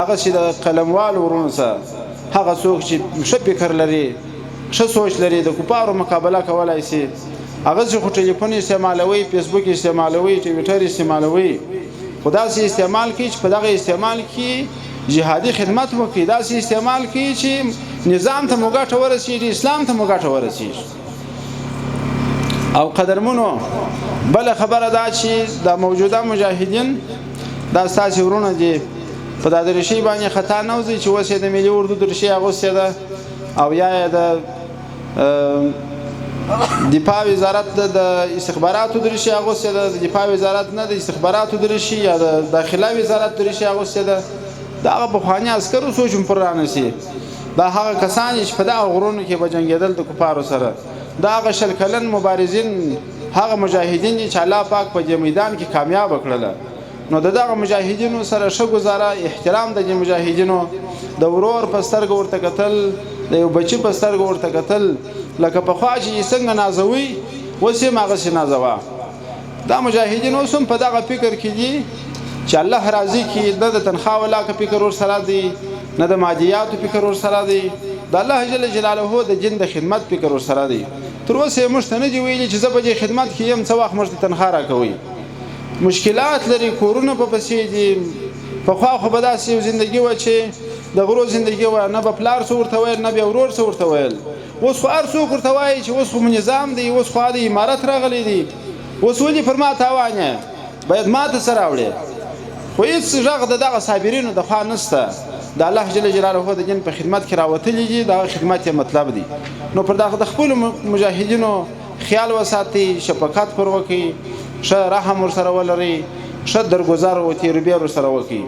هغه چې د قلموال ورونو سره هغه څوک چې ښه فکر لري ښه سوچ لري د کفارو مقابله کولای شي هغه چې خو ټلیفون استعمالوي فیسبوک استعمالوي ټویټر استعمالوي خدا سي استعمال کوي چې په دغه استعمال کې جهادي خدمت وکړي دا سي استعمال کوي چې نظام ته موګټه ورسیږي اسلام ته موګټه ورسیږي او قدرمنو بل خبره دا چې د موجوده مجاهدین دا ستاسو ورونه دي په دا درشي باندې خطا نه وځي چې وسه د ملي اردو درشي اغوسته ده او یا د دفاع وزارت د استخباراتو درشي اغوسته ده د دفاع وزارت نه د استخباراتو درشي یا د داخله وزارت درشي اغوسته ده دا په خواني عسکرو سوچم پر رانسي دا هغه کسان چې په دا غرونو کې بجنګیدل د کفارو سره دا هغه شل کلن مبارزین هغه مجاهدین چې الله پاک په میدان کې کامیاب کړل نو دغه مجاهدینو سره ښه گزاره احترام د مجاهدینو د ورور په سترګ ورته کتل د یو بچی په سترګ ورته کتل لکه په خوا چې څنګه نازوي وسې ماغه سي نازوا دا مجاهدینو سم په دغه فکر کې دي چې الله راضي کې د تنخواه ولا ک فکر ور سره دي نه د مادیات فکر ور سره دي د الله جل جلاله د جن د خدمت فکر ور سره دي تر اوسه مشتنه دی ویلي چې زبې خدمت کې يم څو وخت مشت تنخواه را کوي مشکلات لري کورونه په پسې دي په خوا خو به داسې ژوندۍ و چې د غرو ژوندۍ و نه په پلار څو ورته ویل نه به ورور څو ورته ویل اوس خو هر څوک ورته وایي چې اوس خو نظام دی اوس خو د امارت راغلی دی اوس ولې پر ما تاوانه باید ما ته سره وړي خو هیڅ ژغ دغه صابرینو د خوا نسته د الله جل جلاله د جن په خدمت کې راوتلی دي دا خدمت یې مطلب دی نو پر دغه د خپل مجاهدینو خیال وساتي شفقت پر وکي ښه رحم ور سره ولري ښه درگذر او تیربیه ور سره وکي